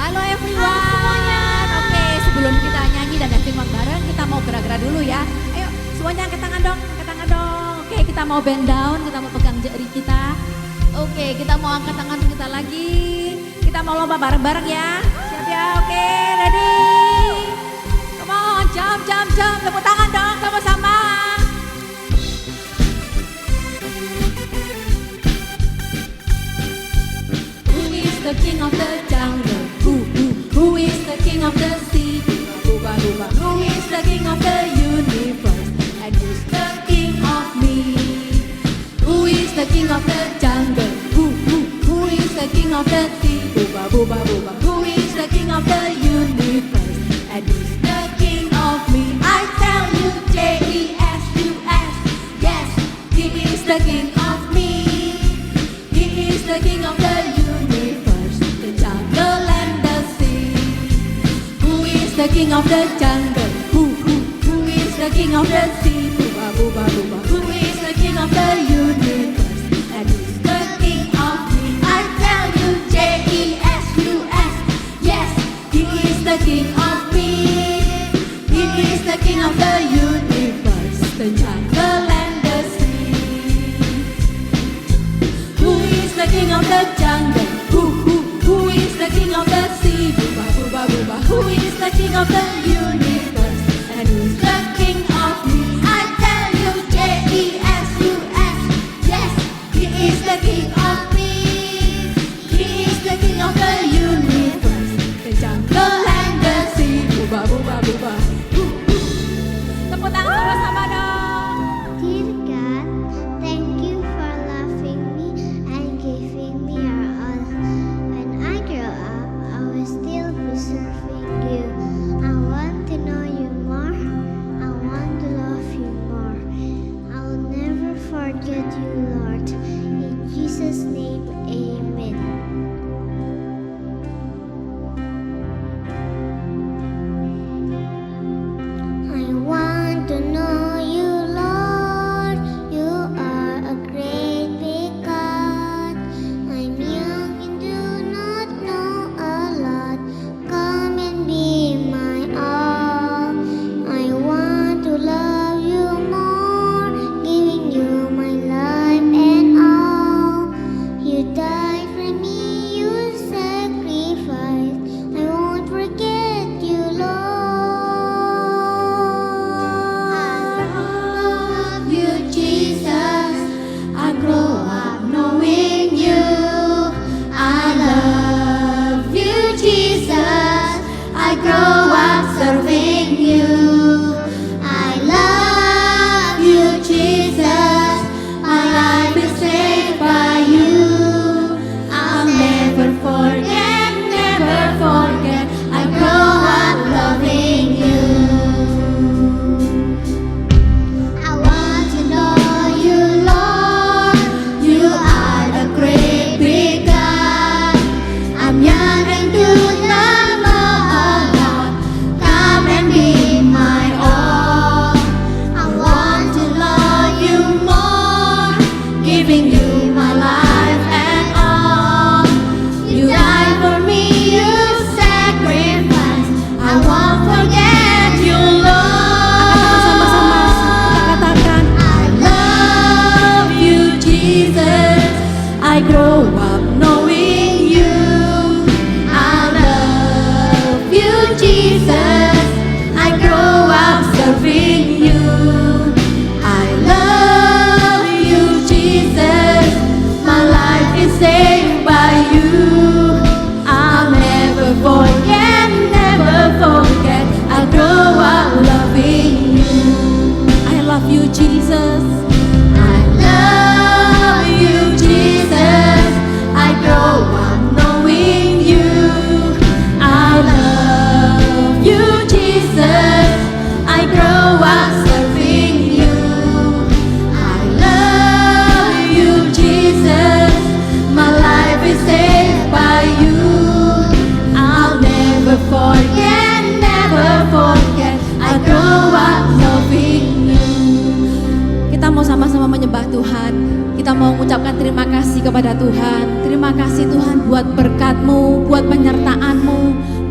Halo everyone. Oke, sebelum kita nyanyi dan dancing bareng, kita mau gerak-gerak dulu ya. Ayo, semuanya angkat tangan dong, angkat tangan dong. Oke, kita mau bend down, kita mau pegang jari kita. Oke, kita mau angkat tangan kita lagi. Kita mau lomba bareng-bareng ya. Siap ya? Oke, ready? Come on, jump. Tepuk tangan dong sama-sama. Who is the king of the jungle? Who is the king of the sea? Who is the king of the universe? And who's the king of me? Who is the king of the jungle? Who is the king of the sea? Who is the king of the universe? And who's the king of me? I tell you, Jesus. Yes, he is the king of me. He is the king of the universe, the jungle and the sea. Who is the king of the jungle? Who is the king of the sea? Who is the king of the universe? And who's the king of me? I tell you, Jesus. Yes, he is the king of me. He is the king of the universe, the jungle and the sea. Who is the king of the jungle? Who is the king of the sea? Who is the king of the universe? And who's the king of me? I tell you, Jesus. Yes, he is the king of me. He is the king of the universe, the jungle and the sea. Tepuk tangan sama-sama dong. Dear God, thank you for loving me and giving me your all. When I grow up, I will still be serving you. I want to know you more. I want to love you more. I will never forget you, Lord. In Jesus' name, amen. I want to know you, Lord. You are a great big God. I'm young and do not know a lot. Come and be my all. I want to love you more, giving you my life and all. You died for me, you sacrificed. I won't forget you, Lord. I love you, Jesus. I grow up knowing you. I love you, Jesus. I grow up serving you. I love you, Jesus. My life is saved by you. I'll never forget, never forget. I grow up loving you. I want to know you, Lord. You are the great big God. I'm young and do not know a lot. Come and be my all. I want to love you more, giving you my life and all. You died for me, you sacrificed. I won't forget you, Lord. Sama-sama kita katakan. I love you, Jesus. I grow up knowing you. I love you, Jesus. I grow up serving you. I love you, Jesus. My life is saved by you. I'll never forget, never forget. I'll grow up loving you. I love you, Jesus. I love you, Jesus. I grow up knowing you. I love you, Jesus. I grow up serving you. I love you, Jesus. My life is saved by you. I'll never forget, never forget. I grow up loving you. Kita mau sama-sama menyembah Tuhan. Kita mau mengucapkan terima kasih kepada Tuhan. Terima kasih Tuhan buat berkat-Mu, buat penyertaan-Mu.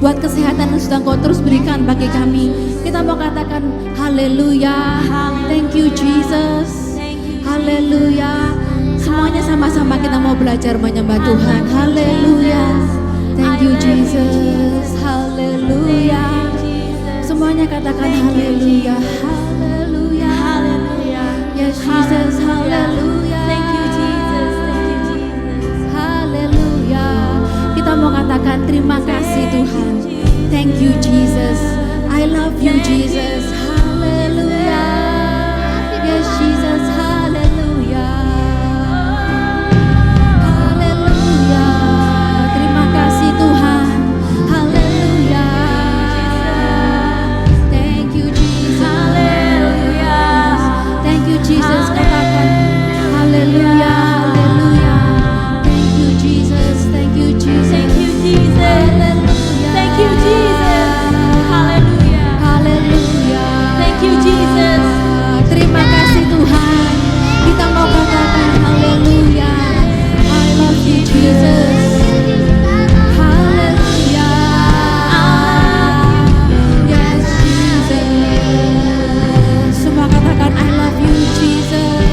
buat kesehatan yang sudah Kau terus berikan bagi kami. Kita mau katakan haleluya. Thank you Jesus. Haleluya. Semuanya sama-sama kita mau belajar menyembah Tuhan. Haleluya. Thank you Jesus. Haleluya. Semuanya katakan haleluya. Haleluya. Yes Jesus. Haleluya. Thank you Jesus. Thank you Jesus. Haleluya. Kita mau katakan terima kasih Tuhan. Thank you Jesus. I love you Jesus. Haleluya. Yes Jesus. Haleluya. Haleluya. Terima kasih Tuhan. Haleluya. Thank you Jesus. Haleluya. Thank you Jesus. Katakan haleluya. Haleluya. Thank you Jesus. Thank you Jesus. Thank you Jesus. Haleluya. Thank you Jesus. Haleluya. Haleluya. Thank you Jesus. Terima kasih Tuhan. Kita mau katakan haleluya. I love you Jesus. Haleluya. Yes Jesus. Semua katakan I love you Jesus.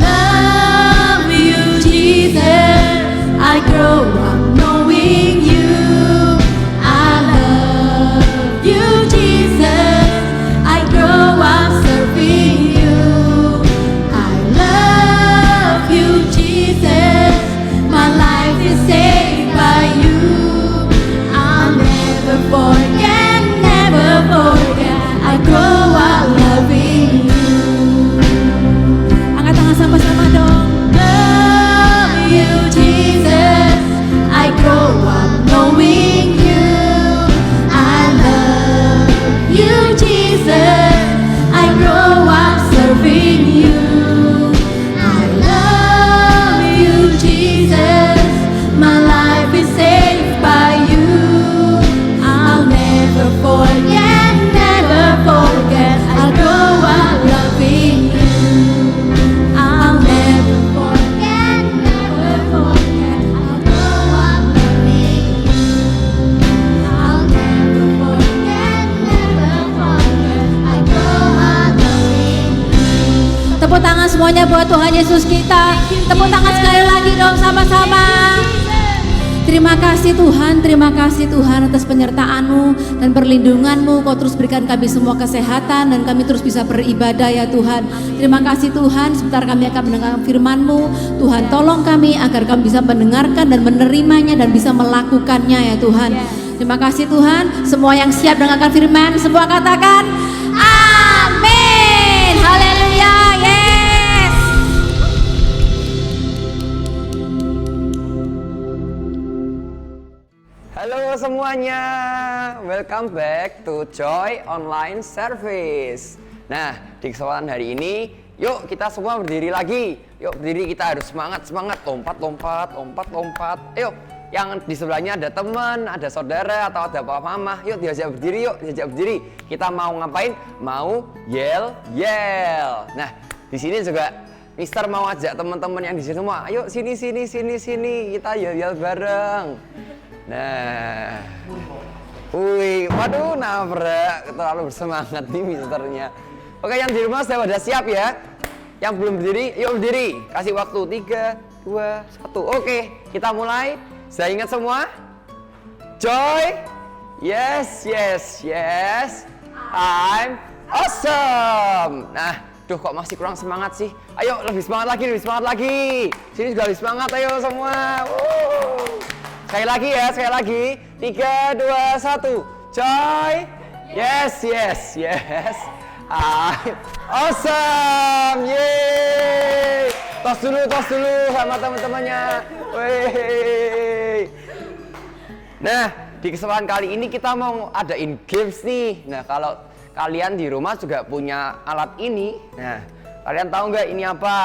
Love you Jesus. I grow up knowing you. I love you Jesus. I grow up serving you. I love you Jesus. My life is saved by you. I'll never forget, never forget. I grow up loving you. Angkat tangan sama-sama dong. Love you Jesus. I grow up knowing you. I love you Jesus. I grow up serving you. I love you Jesus. My life is saved by you. I'll never forget, never forget. I'll grow up loving you. I'll never forget, never forget. I'll grow up loving you. I'll never forget, never forget. I grow up loving you. Tepuk tangan semuanya buat Tuhan Yesus kita. Tepuk tangan sekali lagi dong sama-sama. Terima kasih Tuhan atas penyertaan-Mu dan perlindungan-Mu. Kau terus berikan kami semua kesehatan dan kami terus bisa beribadah ya Tuhan. Terima kasih Tuhan, sebentar kami akan mendengarkan firman-Mu. Tuhan tolong kami agar kami bisa mendengarkan dan menerimanya dan bisa melakukannya ya Tuhan. Terima kasih Tuhan, semua yang siap dengarkan firman, semua katakan amin. Haleluya. Yes. Halo semuanya, welcome back to Joy Online Service. Nah, di kesempatan hari ini, yuk kita semua berdiri lagi. Yuk berdiri, kita harus semangat, lompat. Ayo, yang di sebelahnya ada teman, ada saudara, atau ada papa mama. Yuk diajak berdiri. Kita mau ngapain? Mau yel. Nah, di sini juga Mister mau ajak teman-teman yang di sini semua. Ayo sini, kita yel bareng. Nah, waduh nabrak, terlalu bersemangat nih misternya. Oke, yang di rumah sudah siap ya? Yang belum berdiri, yuk berdiri. Kasih waktu 3, 2, 1. Oke, kita mulai. Saya ingat semua? Joy, yes. I'm awesome. Nah, kok masih kurang semangat sih? Ayo lebih semangat lagi. Sini juga lebih semangat, ayo semua. Sekali lagi. 3, 2, 1. Joy. Yes. I'm awesome. Yeay. Tos dulu sama teman-temannya. Wey. Nah, di kesempatan kali ini kita mau adain games nih. Nah, kalau kalian di rumah juga punya alat ini. Nah, kalian tahu nggak ini apa?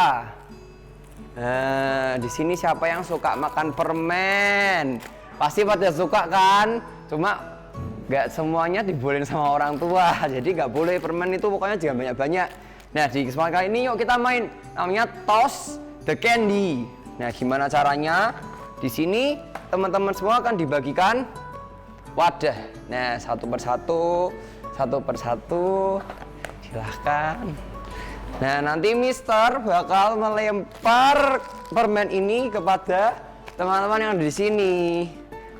Nah, di sini siapa yang suka makan permen? Pasti pada suka kan? Cuma nggak semuanya dibolehin sama orang tua. Jadi nggak boleh permen itu pokoknya jangan banyak-banyak. Nah, di kesempatan kali ini yuk kita main namanya Toss the Candy. Nah, gimana caranya? di sini teman-teman semua akan dibagikan wadah. Nah, satu persatu, silahkan. Nah, nanti Mister bakal melempar permen ini kepada teman-teman yang ada di sini.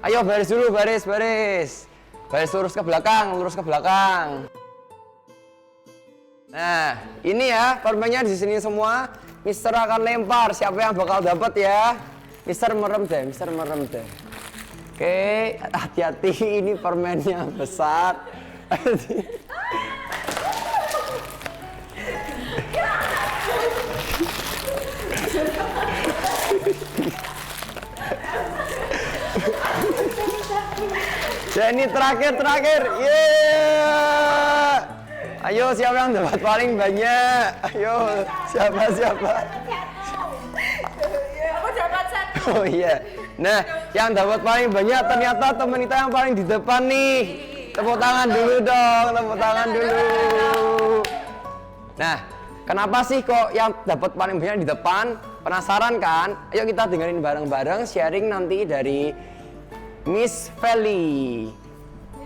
Ayo baris dulu, baris. Baris lurus ke belakang. Nah, ini ya permennya di sini semua. Mister akan lempar, siapa yang bakal dapat ya? Mister merem deh. Oke, hati-hati ini permennya besar. Dan ini terakhir. Ayo, siapa yang dapat paling banyak? Ayo, siapa? Aku dapat 1. Oh iya. Nah, yang dapat paling banyak ternyata teman kita yang paling di depan nih. Tepuk tangan dulu dong, Nah, kenapa sih kok yang dapat paling banyak di depan? Penasaran kan? Ayo kita dengerin bareng-bareng sharing nanti dari Miss Feli.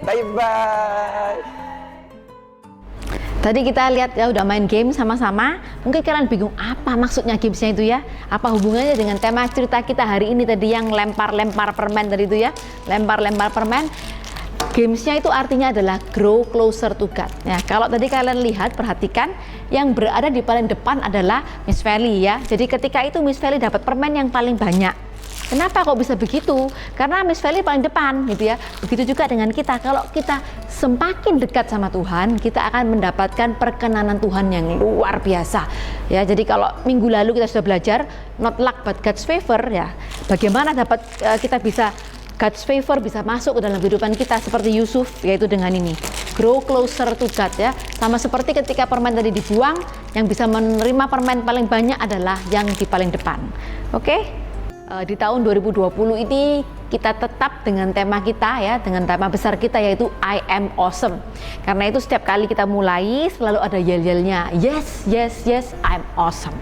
Bye-bye. Tadi kita lihat ya udah main game sama-sama. Mungkin kalian bingung apa maksudnya gamesnya itu ya? Apa hubungannya dengan tema cerita kita hari ini tadi yang lempar-lempar permen tadi itu ya? Lempar-lempar permen. Gamesnya itu artinya adalah grow closer to God. Ya, kalau tadi kalian lihat, perhatikan yang berada di paling depan adalah Miss Feli ya. Jadi ketika itu Miss Feli dapat permen yang paling banyak. Kenapa kok bisa begitu? Karena Miss Feli paling depan gitu ya. Begitu juga dengan kita. Kalau kita semakin dekat sama Tuhan, kita akan mendapatkan perkenanan Tuhan yang luar biasa. Ya, jadi kalau minggu lalu kita sudah belajar not luck but God's favor ya. Bagaimana dapat kita bisa God's favor bisa masuk ke dalam kehidupan kita seperti Yusuf, yaitu dengan ini. Grow closer to God ya. Sama seperti ketika permen tadi dibuang, yang bisa menerima permen paling banyak adalah yang di paling depan. Oke? Di tahun 2020 ini kita tetap dengan tema kita ya, dengan tema besar kita yaitu I am awesome. Karena itu setiap kali kita mulai selalu ada yel-yelnya, yes, I'm awesome.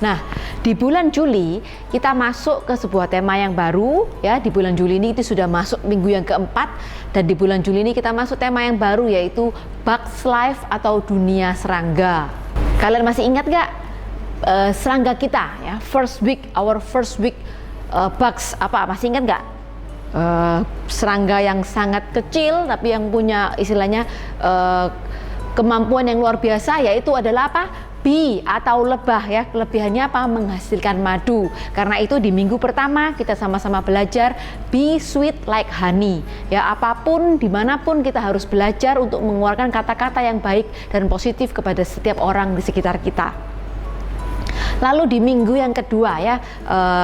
Nah, di bulan Juli kita masuk ke sebuah tema yang baru ya. Di bulan Juli ini itu sudah masuk minggu yang keempat, dan di bulan Juli ini kita masuk tema yang baru yaitu Bugs Life atau dunia serangga. Kalian masih ingat gak serangga kita ya, our first week bugs apa, masih ingat nggak? Serangga yang sangat kecil tapi yang punya istilahnya kemampuan yang luar biasa, yaitu adalah apa? Bee atau lebah ya. Kelebihannya apa? Menghasilkan madu. Karena itu di minggu pertama kita sama-sama belajar be sweet like honey ya. Apapun dimanapun kita harus belajar untuk mengeluarkan kata-kata yang baik dan positif kepada setiap orang di sekitar kita. Lalu di minggu yang kedua ya,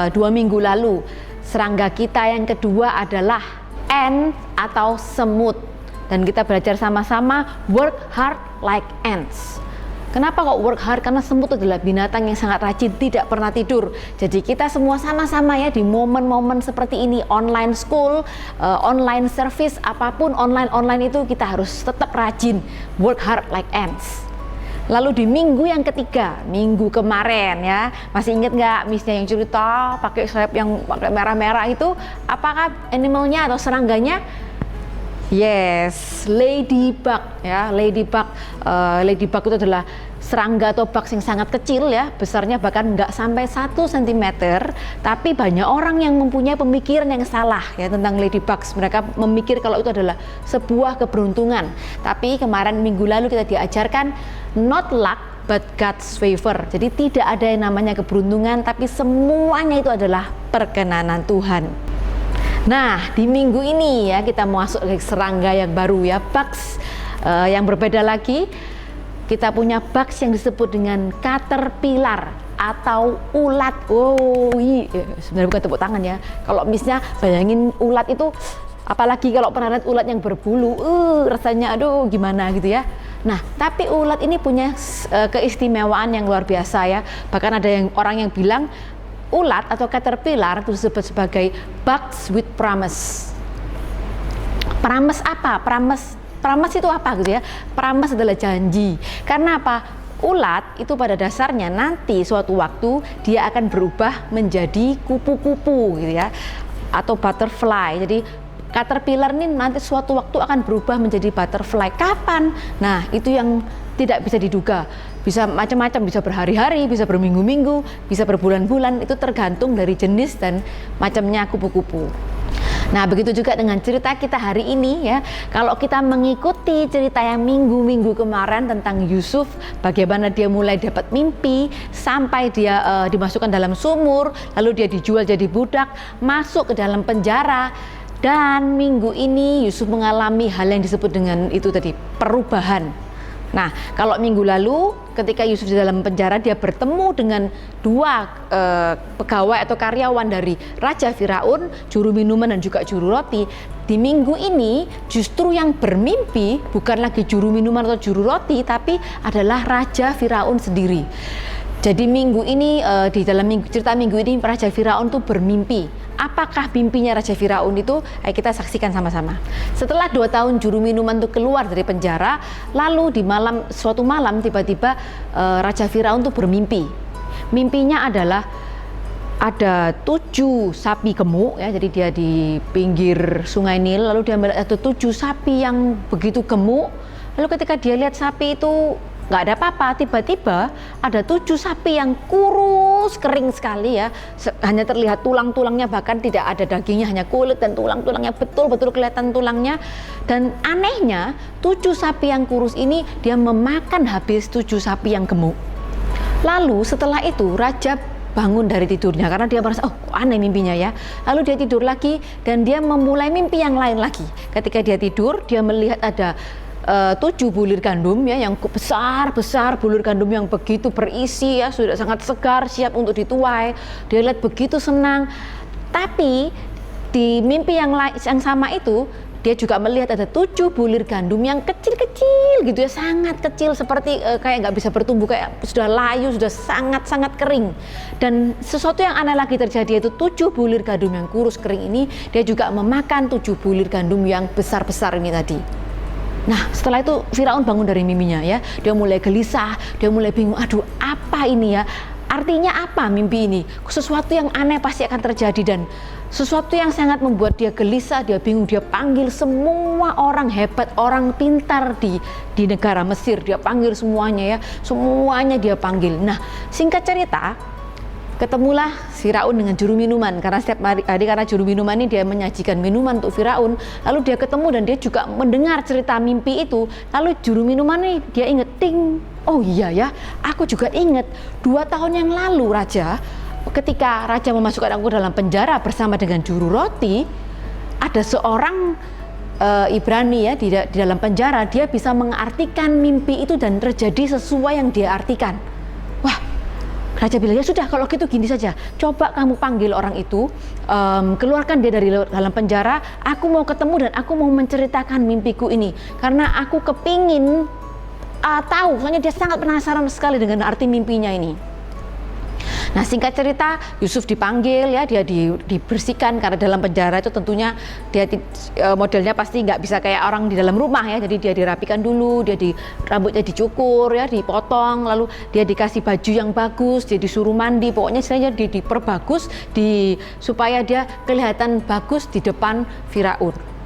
2 minggu lalu, serangga kita yang kedua adalah ant atau semut. Dan kita belajar sama-sama work hard like ants. Kenapa kok work hard? Karena semut adalah binatang yang sangat rajin, tidak pernah tidur. Jadi kita semua sama-sama ya di momen-momen seperti ini, online school, online service, apapun online itu kita harus tetap rajin, work hard like ants. Lalu di minggu yang ketiga, minggu kemarin ya, masih ingat nggak Missnya yang cerita pakai sayap yang pakai merah-merah itu, apakah animalnya atau serangganya? Yes, ladybug ya. Ladybug itu adalah serangga atau bugs yang sangat kecil ya, besarnya bahkan nggak sampai 1 cm. Tapi banyak orang yang mempunyai pemikiran yang salah ya tentang ladybugs. Mereka memikir kalau itu adalah sebuah keberuntungan. Tapi kemarin minggu lalu kita diajarkan not luck but God's favor. Jadi tidak ada yang namanya keberuntungan, tapi semuanya itu adalah perkenanan Tuhan. Nah, di minggu ini ya kita masuk ke serangga yang baru ya, bugs yang berbeda lagi. Kita punya bugs yang disebut dengan caterpillar atau ulat. Oh, sebenarnya bukan tepuk tangan ya. Kalau misalnya bayangin ulat itu, apalagi kalau pernah lihat ulat yang berbulu, rasanya aduh gimana gitu ya. Nah, tapi ulat ini punya keistimewaan yang luar biasa ya. Bahkan ada orang yang bilang ulat atau caterpillar itu disebut sebagai bugs with promise. Promise apa? Promise itu apa gitu ya? Promise adalah janji. Karena apa? Ulat itu pada dasarnya nanti suatu waktu dia akan berubah menjadi kupu-kupu gitu ya. atau butterfly. Jadi caterpillar ini nanti suatu waktu akan berubah menjadi butterfly. Kapan? Nah, itu yang tidak bisa diduga. Bisa macam-macam, bisa berhari-hari, bisa berminggu-minggu, bisa berbulan-bulan. Itu tergantung dari jenis dan macamnya kupu-kupu. Nah, begitu juga dengan cerita kita hari ini ya. Kalau kita mengikuti cerita yang minggu-minggu kemarin tentang Yusuf, bagaimana dia mulai dapat mimpi sampai dia dimasukkan dalam sumur, lalu dia dijual jadi budak, masuk ke dalam penjara. Dan minggu ini Yusuf mengalami hal yang disebut dengan itu tadi, perubahan. Nah, kalau minggu lalu ketika Yusuf di dalam penjara, dia bertemu dengan dua pegawai atau karyawan dari Raja Firaun, juru minuman dan juga juru roti. Di minggu ini justru yang bermimpi bukan lagi juru minuman atau juru roti, tapi adalah Raja Firaun sendiri. Jadi minggu ini di dalam cerita minggu ini Raja Firaun tuh bermimpi. Apakah mimpinya Raja Firaun itu? Ayo kita saksikan sama-sama. Setelah 2 tahun juru minuman itu keluar dari penjara, lalu di suatu malam tiba-tiba Raja Firaun tuh bermimpi. Mimpinya adalah ada 7 sapi gemuk ya, jadi dia di pinggir sungai Nil, lalu dia melihat ada 7 sapi yang begitu gemuk. Lalu ketika dia lihat sapi itu nggak ada apa-apa, tiba-tiba ada 7 sapi yang kurus kering sekali ya, hanya terlihat tulang-tulangnya, bahkan tidak ada dagingnya, hanya kulit dan tulang-tulangnya, betul-betul kelihatan tulangnya. Dan anehnya 7 sapi yang kurus ini dia memakan habis 7 sapi yang gemuk. Lalu setelah itu Raja bangun dari tidurnya karena dia merasa, oh aneh mimpinya ya. Lalu dia tidur lagi dan dia memulai mimpi yang lain lagi. Ketika dia tidur, dia melihat ada 7 bulir gandum ya, yang besar-besar, bulir gandum yang begitu berisi ya, sudah sangat segar, siap untuk dituai. Dia lihat begitu senang. Tapi di mimpi yang sama itu, dia juga melihat ada 7 bulir gandum yang kecil-kecil gitu ya, sangat kecil, seperti kayak nggak bisa bertumbuh, kayak sudah layu, sudah sangat-sangat kering. Dan sesuatu yang aneh lagi terjadi, yaitu 7 bulir gandum yang kurus kering ini, dia juga memakan 7 bulir gandum yang besar-besar ini tadi. Nah, setelah itu Firaun bangun dari mimpinya ya. Dia mulai gelisah, dia mulai bingung, aduh apa ini ya? Artinya apa mimpi ini? Sesuatu yang aneh pasti akan terjadi, dan sesuatu yang sangat membuat dia gelisah, dia bingung. Dia panggil semua orang hebat, orang pintar di negara Mesir. Dia panggil semuanya ya, semuanya dia panggil. Nah, singkat cerita, ketemulah Firaun dengan juru minuman, karena setiap hari karena juru minuman ini dia menyajikan minuman untuk Firaun. Lalu dia ketemu dan dia juga mendengar cerita mimpi itu. Lalu juru minuman ini dia inget, ting, oh iya ya, aku juga inget 2 tahun yang lalu Raja, ketika Raja memasukkan aku dalam penjara bersama dengan juru roti, ada seorang Ibrani ya di dalam penjara, dia bisa mengartikan mimpi itu dan terjadi sesuai yang dia artikan. Wah, Raja bilang, ya sudah kalau gitu gini saja, coba kamu panggil orang itu, keluarkan dia dari dalam penjara, aku mau ketemu dan aku mau menceritakan mimpiku ini, karena aku kepingin tahu, soalnya dia sangat penasaran sekali dengan arti mimpinya ini. Nah, singkat cerita, Yusuf dipanggil ya, dia dibersihkan, karena dalam penjara itu tentunya dia modelnya pasti nggak bisa kayak orang di dalam rumah ya, jadi dia dirapikan dulu, rambutnya dicukur ya, dipotong, lalu dia dikasih baju yang bagus, dia disuruh mandi, pokoknya istilahnya diperbagus supaya dia kelihatan bagus di depan Firaun.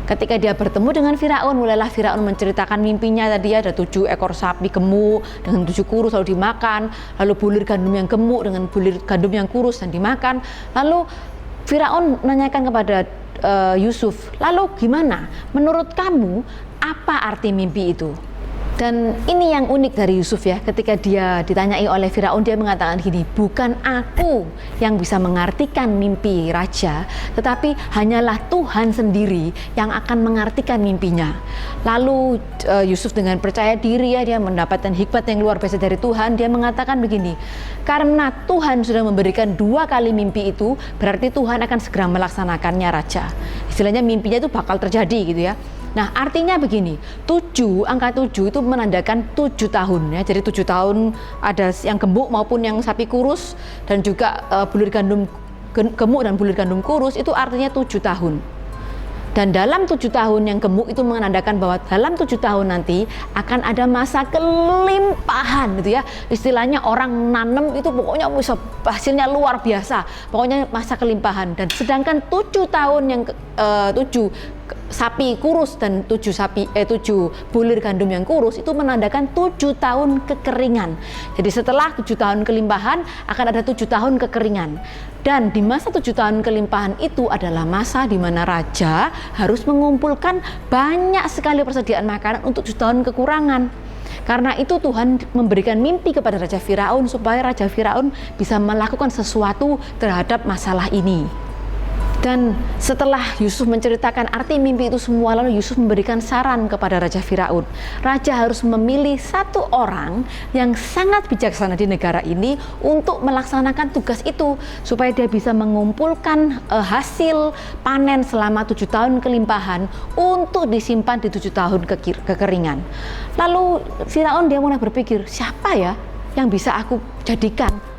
Ketika dia bertemu dengan Firaun, mulailah Firaun menceritakan mimpinya tadi, ada 7 ekor sapi gemuk dengan 7 kurus lalu dimakan, lalu bulir gandum yang gemuk dengan bulir gandum yang kurus dan dimakan. Lalu Firaun menanyakan kepada Yusuf, lalu gimana? Menurut kamu apa arti mimpi itu? Dan ini yang unik dari Yusuf ya, ketika dia ditanyai oleh Firaun, dia mengatakan gini, bukan aku yang bisa mengartikan mimpi raja, tetapi hanyalah Tuhan sendiri yang akan mengartikan mimpinya. Lalu Yusuf dengan percaya diri ya, dia mendapatkan hikmat yang luar biasa dari Tuhan. Dia mengatakan begini, karena Tuhan sudah memberikan 2 kali mimpi itu, berarti Tuhan akan segera melaksanakannya raja. Istilahnya mimpinya itu bakal terjadi gitu ya. Nah, artinya begini, 7, angka 7 itu menandakan 7 tahun ya. Jadi 7 tahun ada yang gemuk maupun yang sapi kurus, dan juga bulir gandum gemuk dan bulir gandum kurus, itu artinya 7 tahun. Dan dalam 7 tahun yang gemuk itu menandakan bahwa dalam 7 tahun nanti akan ada masa kelimpahan gitu ya. Istilahnya orang nanem itu pokoknya bisa hasilnya luar biasa. Pokoknya masa kelimpahan. Dan sedangkan 7 tahun yang 7 sapi kurus dan 7 bulir gandum yang kurus itu menandakan 7 tahun kekeringan. Jadi setelah 7 tahun kelimpahan akan ada 7 tahun kekeringan. Dan di masa 7 tahun kelimpahan itu adalah masa di mana raja harus mengumpulkan banyak sekali persediaan makanan untuk 7 tahun kekurangan. Karena itu Tuhan memberikan mimpi kepada Raja Firaun supaya Raja Firaun bisa melakukan sesuatu terhadap masalah ini. Dan setelah Yusuf menceritakan arti mimpi itu semua, lalu Yusuf memberikan saran kepada Raja Firaun. Raja harus memilih satu orang yang sangat bijaksana di negara ini untuk melaksanakan tugas itu, supaya dia bisa mengumpulkan hasil panen selama 7 tahun kelimpahan untuk disimpan di 7 tahun kekeringan. Lalu Firaun dia mulai berpikir, siapa ya yang bisa aku jadikan?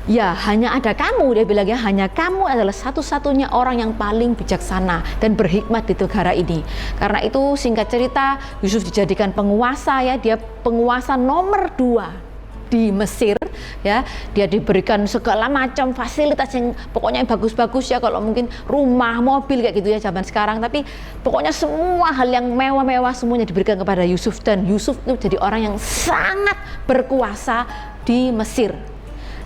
Ya, hanya ada kamu, dia bilang ya, hanya kamu adalah satu-satunya orang yang paling bijaksana dan berhikmat di negara ini. Karena itu singkat cerita Yusuf dijadikan penguasa ya, dia penguasa nomor 2 di Mesir ya. Dia diberikan segala macam fasilitas yang pokoknya yang bagus-bagus ya, kalau mungkin rumah, mobil kayak gitu ya zaman sekarang, tapi pokoknya semua hal yang mewah-mewah semuanya diberikan kepada Yusuf, dan Yusuf itu jadi orang yang sangat berkuasa di Mesir.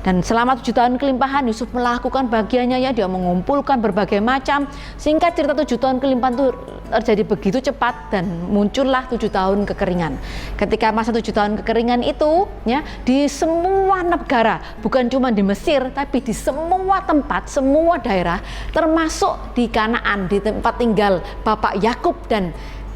Dan selama 7 tahun kelimpahan Yusuf melakukan bagiannya ya, dia mengumpulkan berbagai macam. Singkat cerita 7 tahun kelimpahan itu terjadi begitu cepat dan muncullah 7 tahun kekeringan. Ketika masa 7 tahun kekeringan itu ya, di semua negara, bukan cuma di Mesir tapi di semua tempat, semua daerah, termasuk di Kanaan, di tempat tinggal Bapak Yakub dan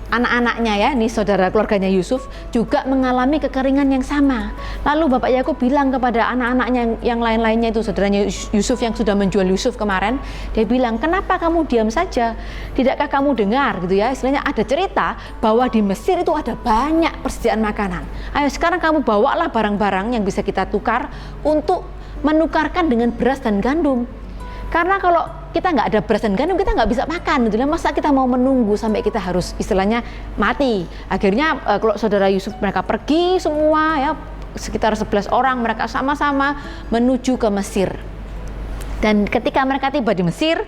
anak-anaknya ya, ini saudara keluarganya Yusuf juga mengalami kekeringan yang sama. Lalu Bapak Yakub bilang kepada anak-anaknya yang lain-lainnya itu, saudaranya Yusuf yang sudah menjual Yusuf kemarin, dia bilang, kenapa kamu diam saja? Tidakkah kamu dengar gitu ya, istilahnya ada cerita bahwa di Mesir itu ada banyak persediaan makanan. Ayo sekarang kamu bawalah barang-barang yang bisa kita tukar untuk menukarkan dengan beras dan gandum. Karena kalau kita nggak ada beras dan gandum, kita nggak bisa makan gitu. Masa kita mau menunggu sampai kita harus istilahnya mati? Akhirnya kalau saudara Yusuf mereka pergi semua ya, sekitar 11 orang, mereka sama-sama menuju ke Mesir. Dan ketika mereka tiba di Mesir,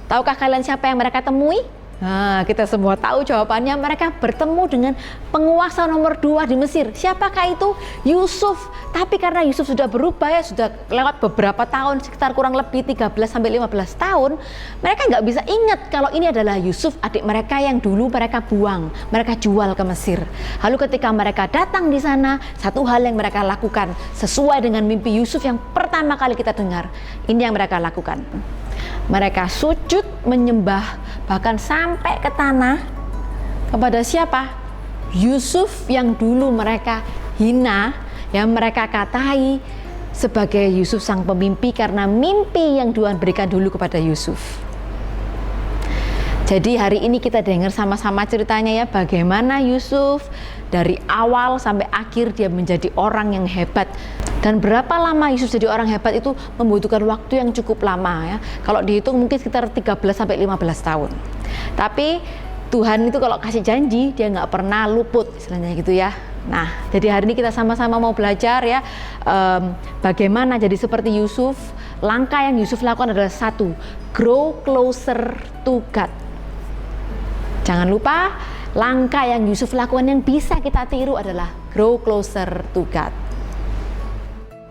tahukah kalian siapa yang mereka temui? Nah, kita semua tahu jawabannya. Mereka bertemu dengan penguasa nomor 2 di Mesir. Siapakah itu? Yusuf. Tapi karena Yusuf sudah berubah ya, sudah lewat beberapa tahun, sekitar kurang lebih 13-15 tahun, mereka nggak bisa ingat kalau ini adalah Yusuf, adik mereka yang dulu mereka buang, mereka jual ke Mesir. Lalu ketika mereka datang di sana, satu hal yang mereka lakukan sesuai dengan mimpi Yusuf yang pertama kali kita dengar. Ini yang mereka lakukan. Mereka sujud menyembah, bahkan sampai ke tanah kepada siapa? Yusuf yang dulu mereka hina, yang mereka katai sebagai Yusuf sang pemimpi karena mimpi yang Tuhan berikan dulu kepada Yusuf. Jadi hari ini kita dengar sama-sama ceritanya ya, bagaimana Yusuf dari awal sampai akhir dia menjadi orang yang hebat. Dan berapa lama Yusuf jadi orang hebat itu membutuhkan waktu yang cukup lama ya. Kalau dihitung mungkin sekitar 13-15 tahun. Tapi Tuhan itu kalau kasih janji dia nggak pernah luput istilahnya gitu ya. Nah, jadi hari ini kita sama-sama mau belajar ya, bagaimana jadi seperti Yusuf. Langkah yang Yusuf lakukan adalah satu, grow closer to God. Jangan lupa, langkah yang Yusuf lakukan yang bisa kita tiru adalah grow closer to God.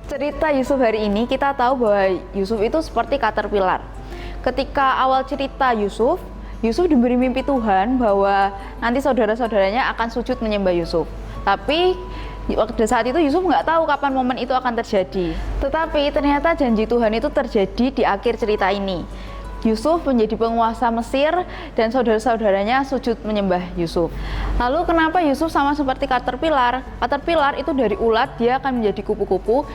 Cerita Yusuf hari ini kita tahu bahwa Yusuf itu seperti caterpillar. Ketika awal cerita Yusuf diberi mimpi Tuhan bahwa nanti saudara-saudaranya akan sujud menyembah Yusuf. Tapi pada saat itu Yusuf nggak tahu kapan momen itu akan terjadi. Tetapi ternyata janji Tuhan itu terjadi di akhir cerita ini. Yusuf menjadi penguasa Mesir dan saudara-saudaranya sujud menyembah Yusuf. Lalu kenapa Yusuf sama seperti caterpillar? Caterpillar itu dari ulat dia akan menjadi kupu-kupu.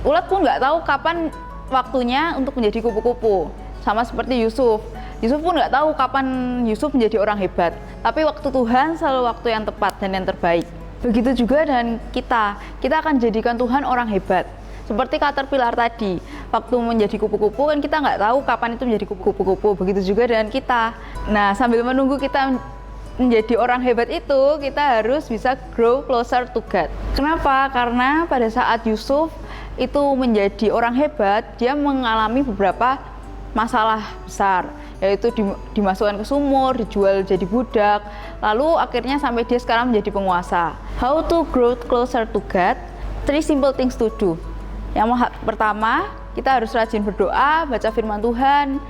Ulat pun nggak tahu kapan waktunya untuk menjadi kupu-kupu. Sama seperti Yusuf. Yusuf pun nggak tahu kapan Yusuf menjadi orang hebat. Tapi waktu Tuhan selalu waktu yang tepat dan yang terbaik. Begitu juga dengan kita akan jadikan Tuhan orang hebat. Seperti caterpillar tadi, waktu menjadi kupu-kupu kan kita nggak tahu kapan itu menjadi kupu-kupu. Begitu juga dengan kita. Nah, sambil menunggu kita menjadi orang hebat itu, kita harus bisa grow closer to God. Kenapa? Karena pada saat Yusuf itu menjadi orang hebat, dia mengalami beberapa masalah besar, yaitu dimasukkan ke sumur, dijual jadi budak, lalu akhirnya sampai dia sekarang menjadi penguasa. How to grow closer to God? 3 simple things to do. Yang pertama, kita harus rajin berdoa, baca firman Tuhan,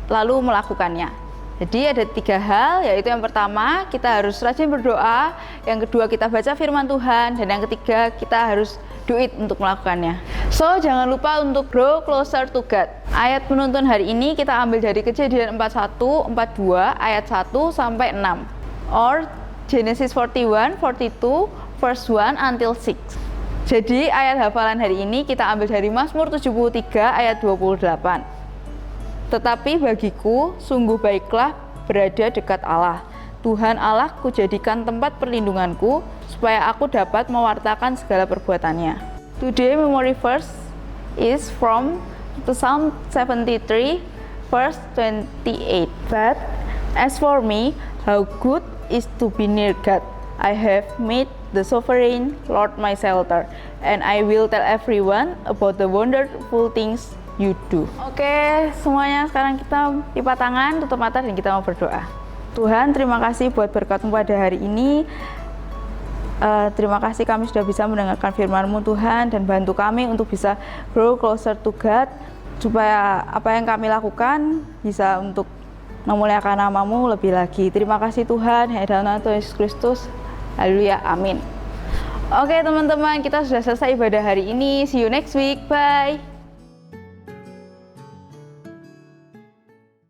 lalu melakukannya. Jadi ada 3 hal, yaitu yang pertama kita harus rajin berdoa, yang kedua kita baca firman Tuhan, dan yang ketiga kita harus do it untuk melakukannya. So jangan lupa untuk grow closer to God. Ayat penuntun hari ini kita ambil dari Kejadian 41, 42, ayat 1 sampai 6, or Genesis 41, 42, verse 1 until 6. Jadi ayat hafalan hari ini kita ambil dari Mazmur 73 ayat 28. Tetapi bagiku sungguh baiklah berada dekat Allah. Tuhan Allah kujadikan tempat perlindunganku, supaya aku dapat mewartakan segala perbuatannya. Today memory verse is from Psalm 73 verse 28. But as for me, how good is to be near God. I have made the sovereign Lord my shelter, and I will tell everyone about the wonderful things you do. Oke, semuanya sekarang kita lipat tangan, tutup mata, dan kita mau berdoa. Tuhan, terima kasih buat berkat-Mu pada hari ini. Terima kasih kami sudah bisa mendengarkan firman-Mu Tuhan, dan bantu kami untuk bisa grow closer to God, supaya apa yang kami lakukan bisa untuk memuliakan nama-Mu lebih lagi. Terima kasih Tuhan, hanya dalam nama Tuhan Yesus Kristus. Haleluya, amin. Oke teman-teman, kita sudah selesai ibadah hari ini. See you next week, bye.